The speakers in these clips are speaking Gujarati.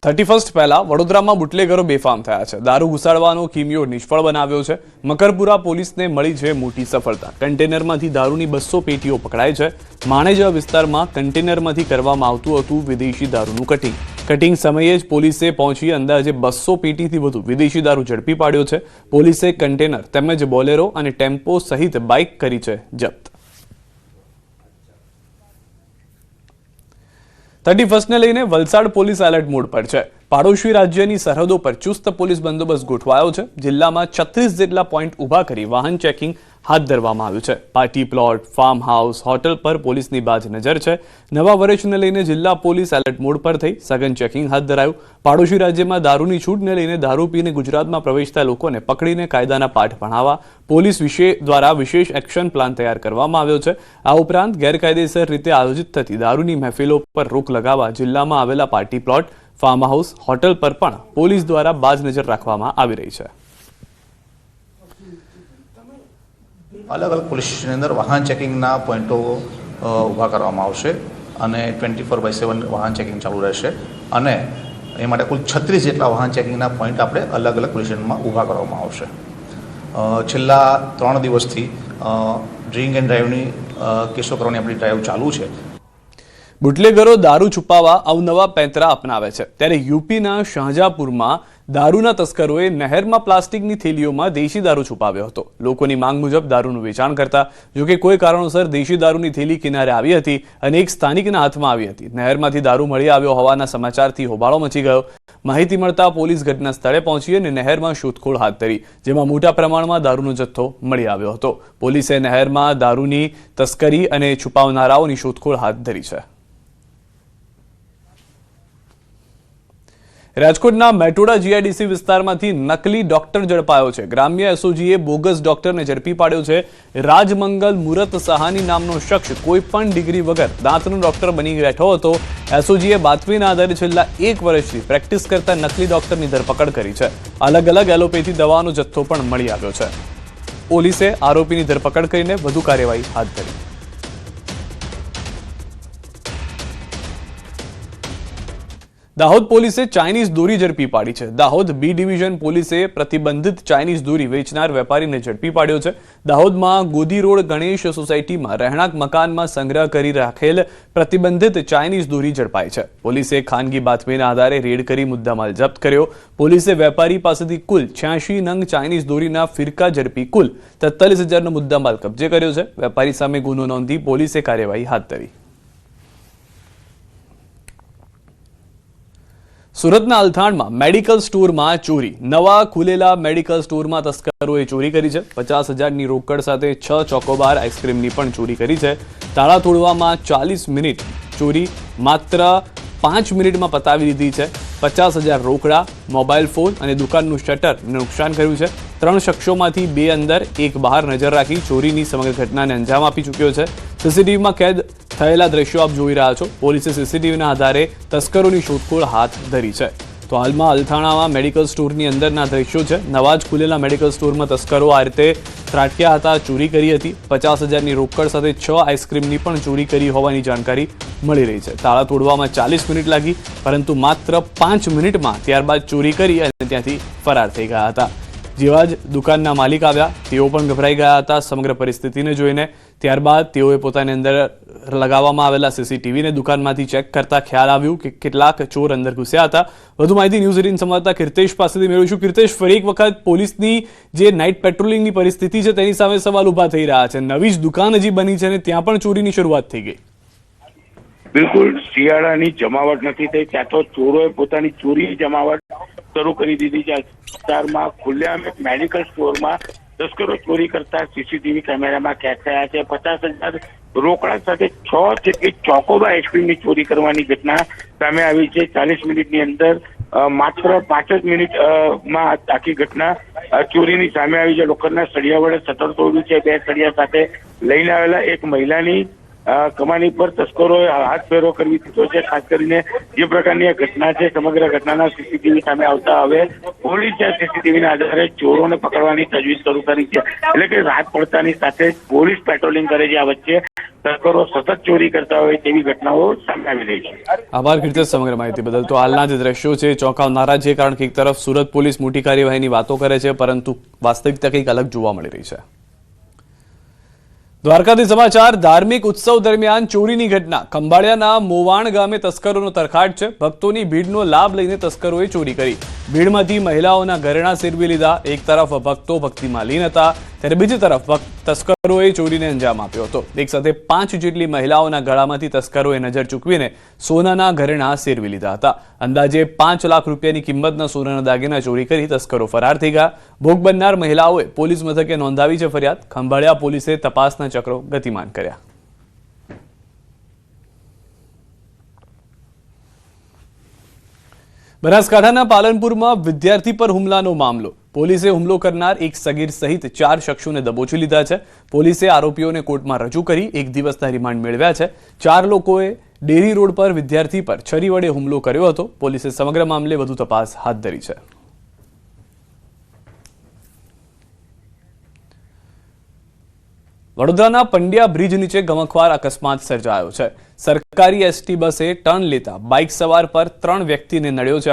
31 પહેલા વડોદરામાં બુટલેગરો બેફામ થયા છે। દારૂ ઘુસાડવાનો કિમિયો નિષ્ફળ બનાવ્યો છે। મકરપુરા પોલીસને મળી છે મોટી સફળતા। કન્ટેનરમાંથી દારૂની 200 પેટીઓ પકડાઈ છે। માણેજા વિસ્તારમાં કન્ટેનરમાંથી કરવામાં આવતું હતું વિદેશી દારૂનું કટિંગ સમયે જ પોલીસે પહોંચી અંદાજે 200 પેટીથી વધુ વિદેશી દારૂ ઝડપી પાડ્યો છે। પોલીસે કન્ટેનર તેમજ બોલેરો અને ટેમ્પો સહિત બાઇક કરી છે જપ્ત। 31 ને લઈને વલસાડ પોલીસ એલર્ટ મોડ પર છે। પાડોશી રાજ્યની સરહદો પર ચુસ્ત પોલીસ બંદોબસ્ત ગોઠવાયો છે। જિલ્લામાં 36 જેટલા પોઈન્ટ ઊભા કરી વાહન ચેકિંગ હાથ ધરવામાં આવ્યું છે। Party plot, farm house, hotel પર પોલીસની બાજ નજર છે। નવા વર્ષને લઈને જિલ્લા પોલીસ એલર્ટ મોડ પર થઈ સઘન ચેકિંગ હાથ ધરાયું। પાડોશી રાજ્યમાં દારૂની છૂટને લઈને દારૂ પીને ગુજરાતમાં પ્રવેશતા લોકોને પકડીને કાયદાના પાઠ ભણાવવા પોલીસ દ્વારા વિશેષ એક્શન પ્લાન તૈયાર કરવામાં આવ્યો છે। આ ઉપરાંત ગેરકાયદેસર રીતે આયોજિત થતી દારૂની મહેફિલો પર રોક લગાવવા જિલ્લામાં આવેલા party plot, farm house, hotel પર પણ પોલીસ દ્વારા બાજ નજર રાખવામાં આવી રહી છે। अलग अलग पुलिस स्टेशन अंदर वाहन चेकिंग पॉइंटो ऊभा करवामां आवशे अने 24/7 वाहन चेकिंग चालू रहेशे अने ए माटे कुल 36 जेटला वाहन चेकिंग पॉइंट आपणे अलग अलग पुलिस स्टेशन में ऊभा करवामां आवशे। छेल्ला 3 दिवसथी ड्रिंक एंड ड्राइवनी केसो करवानी आपणी ड्राइव चालू छे। બુટલેગરો દારૂ છુપાવવા અવનવા પેંતરા અપનાવે છે। ત્યારે યુપીના શાહજહાંપુરમાં દારૂના તસ્કરોએ નહેરમાં પ્લાસ્ટિકની થેલીઓમાં દેશી દારૂ છુપાવ્યો હતો। લોકોની માંગ મુજબ દારૂનું વેચાણ કરતા જોકે કોઈ કારણોસર દેશી દારૂની થેલી કિનારે આવી હતી અને એક સ્થાનિકના હાથમાં આવી હતી। નહેરમાંથી દારૂ મળી આવ્યો હોવાના સમાચારથી હોબાળો મચી ગયો। માહિતી મળતા પોલીસ ઘટના સ્થળે પહોંચી અને નહેરમાં શોધખોળ હાથ ધરી, જેમાં મોટા પ્રમાણમાં દારૂનો જથ્થો મળી આવ્યો હતો। પોલીસે નહેરમાં દારૂની તસ્કરી અને છુપાવનારાઓની શોધખોળ હાથ ધરી છે। રાજકોટના મેટોડા જીઆઈડીસી વિસ્તારમાંથી નકલી ડોક્ટર ઝડપાયો છે। ગ્રામ્ય એસઓજીએ બોગસ ડોક્ટરને ઝડપી પાડ્યો છે। રાજમંગલ મુરત સહાની નામનો શખ્સ કોઈ પણ ડિગ્રી વગર દાંતનો ડોક્ટર બની બેઠો હતો। એસઓજીએ બાતમીના આધારે છેલ્લા 1 વર્ષથી પ્રેક્ટિસ કરતા નકલી ડોક્ટરની ધરપકડ કરી છે। અલગ અલગ એલોપેથી દવાનો જથ્થો પણ મળી આવ્યો છે। પોલીસે આરોપીની ધરપકડ કરીને વધુ કાર્યવાહી હાથ ધરી। દાહોદ પોલીસે ચાઇનીઝ દોરી ઝડપી પાડી છે। દાહોદ બી ડિવિઝન પોલીસે પ્રતિબંધિત ચાઇનીઝ દોરી વેચનાર વેપારીને ઝડપી પાડ્યો છે। દાહોદમાં ગોદી રોડ ગણેશ સોસાયટીમાં રહેણાંક મકાનમાં સંગ્રહ કરી રાખેલ પ્રતિબંધિત ચાઇનીઝ દોરી ઝડપાઈ છે। પોલીસે ખાનગી બાતમીના આધારે રેડ કરી મુદ્દામાલ જપ્ત કર્યો। પોલીસે વેપારી પાસેથી કુલ 86 નંગ ચાઇનીઝ દોરીના ફિરકા ઝડપી કુલ 43,000નો મુદ્દામાલ કબજે કર્યો છે। વેપારી સામે ગુનો નોંધી પોલીસે કાર્યવાહી હાથ ધરી। સુરતના અલથાણમાં મેડિકલ સ્ટોરમાં ચોરી। નવા ખુલેલા મેડિકલ સ્ટોરમાં તસ્કરોએ ચોરી કરી છે। 50,000ની રોકડ સાથે 6 ચોકોબાર આઈસ્ક્રીમની પણ ચોરી કરી છે। તાળા તોડવામાં 40 મિનિટ, ચોરી માત્ર 5 મિનિટમાં પતાવી દીધી છે। 50,000 રોકડા, મોબાઈલ ફોન અને દુકાનનું શટર નુકસાન કર્યું છે। 3 શખ્સોમાંથી 2 અંદર, 1 બહાર નજર રાખી ચોરીની સમગ્ર ઘટનાને અંજામ આપી ચૂક્યો છે। સીસીટીવીમાં કેદ થયેલા દ્રશ્યો આપ જોઈ રહ્યા છો। પોલીસે સીસીટીવીના આધારે તસ્કરોની શોધખોળ હાથ ધરી છે। તો હાલમાં અલથાણામાં મેડિકલ સ્ટોરની અંદરના દ્રશ્યો છે। નવા જ ખુલેલા મેડિકલ સ્ટોરમાં તસ્કરો આ રીતે ત્રાટક્યા હતા, ચોરી કરી હતી। 50,000ની રોકડ સાથે 6 આઈસ્ક્રીમની પણ ચોરી કરી હોવાની જાણકારી મળી રહી છે। તાળા તોડવામાં 40 મિનિટ લાગી, પરંતુ માત્ર 5 મિનિટમાં ત્યારબાદ ચોરી કરી અને ત્યાંથી ફરાર થઈ ગયા હતા। જેવા જ દુકાનના માલિક આવ્યા, તેઓ પણ ગભરાઈ ગયા હતા સમગ્ર પરિસ્થિતિને જોઈને। ત્યારબાદ તેઓએ પોતાની અંદર લગાવવામાં આવેલા સીસીટીવીને દુકાનમાંથી ચેક કરતા ખ્યાલ આવ્યું કે કેટલાક ચોર અંદર ઘૂસ્યા હતા। વધુ માહિતી ન્યૂઝ 18 સંવાદદાતા કીર્તેશ પાસેથી મેળવીશું। કીર્તેશ, ફરી એક વખત પોલીસની જે નાઇટ પેટ્રોલિંગની પરિસ્થિતિ છે તેની સામે સવાલ ઉભા થઈ રહ્યા છે। નવી જ દુકાન હજી બની છે અને ત્યાં પણ ચોરીની શરૂઆત થઈ ગઈ। બિલકુલ, શિયાળાની જમાવટ નથી થઈ ત્યાં તો ચોરોએ પોતાની ચોરી જમાવટ શરૂ કરી દીધી છે। વિસ્તારમાં ખુલ્લેઆમ એક મેડિકલ સ્ટોરમાં તસ્કરો ચોરી કરતા સીસીટીવી કેમેરામાં કેદ થયા છે। 50,000 રોકડા સાથે 6 જેટલી ચોકોબાર આઈસ્ક્રીમની ચોરી કરવાની ઘટના સામે આવી છે। 40 મિનિટની અંદર માત્ર 5 જ મિનિટમાં આખી ઘટના ચોરીની સામે આવી છે। લોખંડના સળિયા વડે શટર તોડ્યું છે। 2 સળિયા સાથે લઈને આવેલા એક મહિલાની કમાની પર તસ્કરોએ હાથ ફેરો કરી દીધો છે। ખાસ કરીને જે પ્રકારની આ ઘટના છે, સમગ્ર ઘટનાના સીસીટીવી સામે આવતા હવે પોલીસે સીસીટીવીના આધારે ચોરોને પકડવાની તજવીજ શરૂ કરી છે। એટલે કે રાત પડતાની સાથે પોલીસ પેટ્રોલિંગ કરે છે। આ વચ્ચે તસ્કરો સતત ચોરી કરતા હોય તેવી ઘટનાઓ સામે આવી રહી છે. આભાર કીર્તિશ સમગ્ર માહિતી બદલ. તો હાલના જે દ્રશ્યો છે ચોંકાવનારા છે, કારણ કે એક તરફ સુરત પોલીસ મોટી કાર્યવાહીની વાતો કરે છે, પરંતુ વાસ્તવિકતા કંઈક અલગ જોવા મળી રહી છે. દ્વારકાથી સમાચાર. ધાર્મિક ઉત્સવ દરમિયાન ચોરીની ઘટના. ખંભાળિયાના મોવાણ ગામે તસ્કરોનો તરખાટ છે. ભક્તોની ભીડનો લાભ લઈને તસ્કરોએ ચોરી કરી. ભીડમાંથી મહિલાઓના ઘરેણાં સેરવી લીધા. એક તરફ ભક્તો ભક્તિમાં લીન હતા, ત્યારે બીજી તરફ તસ્કરોએ ચોરીને અંજામ આપ્યો હતો. એક સાથે 5 જેટલી મહિલાઓના ગળામાંથી તસ્કરોએ નજર ચૂકવીને સોનાના ઘરેણાં સેરવી લીધા હતા. અંદાજે 5 લાખ રૂપિયાની કિંમતના સોનાના દાગીના ચોરી કરી તસ્કરો ફરાર થઈ ગયા. ભોગ બનનાર મહિલાઓએ પોલીસ મથકે નોંધાવી છે ફરિયાદ. ખંભાળિયા પોલીસે તપાસના ચક્રો ગતિમાન કર્યા. બનાસકાંઠાના પાલનપુરમાં વિદ્યાર્થી પર હુમલાનો મામલો. પોલીસે હુમલો કરનાર એક સગીર સહિત 4 શખ્સોને દબોચી લીધા છે. પોલીસે આરોપીઓને કોર્ટમાં રજૂ કરી 1 દિવસના રિમાન્ડ મેળવ્યા છે. 4 લોકોએ ડેરી રોડ પર વિદ્યાર્થી પર છરી વડે હુમલો કર્યો હતો. પોલીસે સમગ્ર મામલે વધુ તપાસ હાથ ધરી છે. વડોદરાના પંડ્યા બ્રિજ નીચે ગમખ્વાર અકસ્માત સર્જાયો છે. સરકારી એસટી બસે ટર્ન લેતા બાઇક સવાર પર 3 વ્યક્તિને નડ્યો છે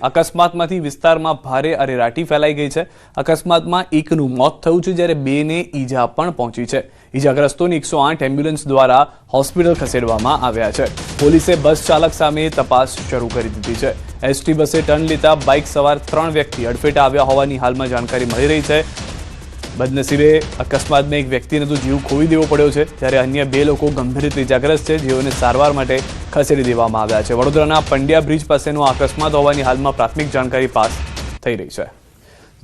અકસ્માતમાંથી વિસ્તારમાં ભારે અરેરાટી ફેલાઈ ગઈ છે. અકસ્માતમાં એકનું મોત થયું છે, જ્યારે 2ને ઈજા પણ પહોંચી છે. ઈજાગ્રસ્તોને 108 એમ્બ્યુલન્સ દ્વારા હોસ્પિટલ ખસેડવામાં આવ્યા છે. પોલીસે બસ ચાલક સામે તપાસ શરૂ કરી દીધી છે. એસટી બસે ટર્ન લેતા બાઇક સવાર 3 વ્યક્તિ અડફેટે આવ્યા હોવાની હાલમાં જાણકારી મળી રહી છે. બદનસીબે અકસ્માતમાં એક વ્યક્તિને તો જીવ ખોવી દેવો પડ્યો છે, જ્યારે અન્ય 2 લોકો ગંભીર રીતે ઇજાગ્રસ્ત છે, જેઓને સારવાર માટે ખસેડી દેવામાં આવ્યા છે. વડોદરાના પંડ્યા બ્રિજ પાસેનો અકસ્માત હોવાની હાલમાં પ્રાથમિક જાણકારી પાસ થઈ રહી છે.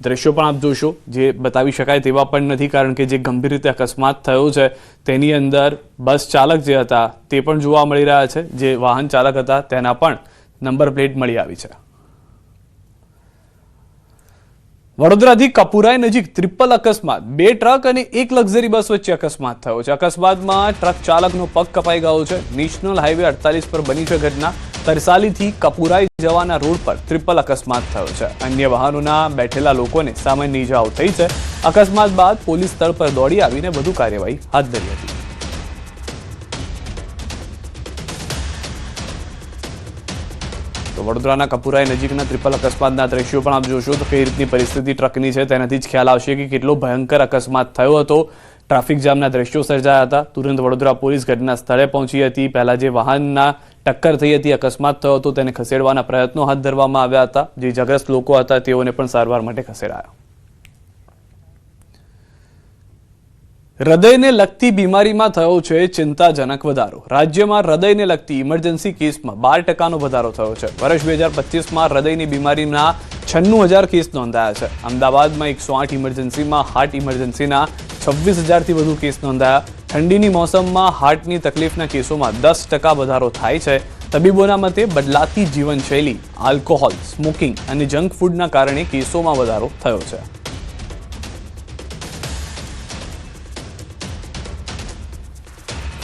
દ્રશ્યો પણ આપ જોશો, જે બતાવી શકાય તેવા પણ નથી, કારણ કે જે ગંભીર રીતે અકસ્માત થયો છે તેની અંદર બસ ચાલક જે હતા તે પણ જોવા મળી રહ્યા છે. જે વાહન ચાલક હતા તેના પણ નંબર પ્લેટ મળી આવી છે. વડોદરાથી કપુરાઈ નજીક ટ્રિપલ અકસ્માત. 2 ટ્રક અને 1 લક્ઝરી બસ વચ્ચે અકસ્માત થયો છે. અકસ્માતમાં ટ્રક ચાલકનો પગ કપાઈ ગયો છે. નેશનલ હાઈવે 48 પર બની છે ઘટના. તરસાલીથી કપુરાઈ જવાના રોડ પર ટ્રિપલ અકસ્માત થયો છે. અન્ય વાહનોના બેઠેલા લોકોને સામાન્ય ઈજાઓ થઈ છે. અકસ્માત બાદ પોલીસ સ્થળ પર દોડી આવીને વધુ કાર્યવાહી હાથ ધરી હતી. તો વડોદરાના કપુરાઈ નજીકના ટ્રિપલ અકસ્માતના દ્રશ્યો પણ આપ જોશો તો કઈ રીતની પરિસ્થિતિ ટ્રકની છે તેનાથી જ ખ્યાલ આવશે કે કેટલો ભયંકર અકસ્માત થયો હતો. ટ્રાફિક જામના દ્રશ્યો સર્જાયા હતા. તુરંત વડોદરા પોલીસ ઘટના સ્થળે પહોંચી હતી. પહેલા જે વાહનના ટક્કર થઈ હતી, અકસ્માત થયો હતો, તેને ખસેડવાના પ્રયત્નો હાથ ધરવામાં આવ્યા હતા. જે ઇજાગ્રસ્ત લોકો હતા તેઓને પણ સારવાર માટે ખસેડાયા. હૃદયને લગતી બીમારીમાં થયો છે ચિંતાજનક વધારો. રાજ્યમાં હૃદયને લગતી ઇમરજન્સી કેસમાં 12% વધારો થયો છે. વર્ષ 2025માં હૃદયની બીમારીના 96,000 કેસ નોંધાયા છે. અમદાવાદમાં 108 ઇમરજન્સીમાં હાર્ટ ઇમરજન્સીના 26,000થી વધુ કેસ નોંધાયા. ઠંડીની મોસમમાં હાર્ટની તકલીફના કેસોમાં 10% વધારો થાય છે. તબીબોના મતે બદલાતી જીવનશૈલી, આલ્કોહોલ, સ્મોકિંગ અને જંક ફૂડના કારણે કેસોમાં વધારો થયો છે.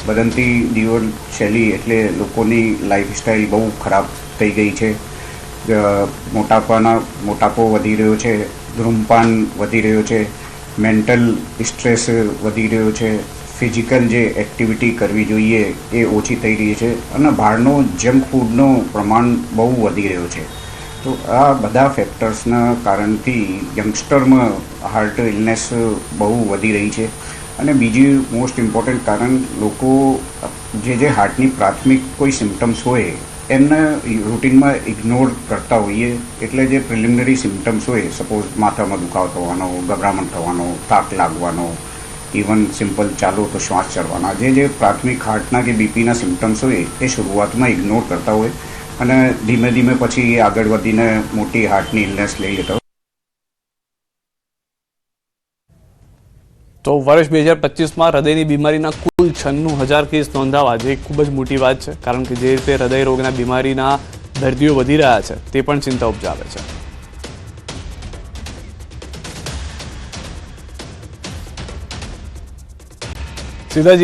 બદલતી જીવનશૈલી એટલે લોકોની લાઈફસ્ટાઈલ બહુ ખરાબ થઈ ગઈ છે. મોટાપો વધી રહ્યો છે, ધૂમ્રપાન વધી રહ્યો છે, મેન્ટલ સ્ટ્રેસ વધી રહ્યો છે, ફિઝિકલ જે એક્ટિવિટી કરવી જોઈએ એ ઓછી થઈ રહી છે અને બહારનો જંક ફૂડનું પ્રમાણ બહુ વધી રહ્યો છે. તો આ બધા ફેક્ટર્સના કારણથી યંગસ્ટરમાં હાર્ટ ઇલનેસ બહુ વધી રહી છે. અને બીજી મોસ્ટ ઇમ્પોર્ટન્ટ કારણ, લોકો જે હાર્ટની પ્રાથમિક કોઈ સિમ્ટમ્સ હોય એમને રૂટીનમાં ઇગ્નોર કરતા હોઈએ. એટલે જે પ્રિલિમિનરી સિમ્ટમ્સ હોય, સપોઝ માથામાં દુખાવો થવાનો, ગભરામણ થવાનો, થાક લાગવાનો, ઇવન સિમ્પલ ચાલો તો શ્વાસ ચડવાના, જે પ્રાથમિક હાર્ટના કે બીપીના સિમ્ટમ્સ હોય એ શરૂઆતમાં ઇગ્નોર કરતા હોય અને ધીમે ધીમે પછી આગળ વધીને મોટી હાર્ટની ઇલનેસ લઈ લેતા હોય. તો વર્ષ 2025માં હૃદયની બીમારીના કુલ 96,000 કેસ નોંધાવા જે ખૂબ જ મોટી વાત છે, કારણ કે જે રીતે હૃદય રોગના બીમારીના દર્દીઓ વધી રહ્યા છે તે પણ ચિંતા ઉપજાવે છે. સીધા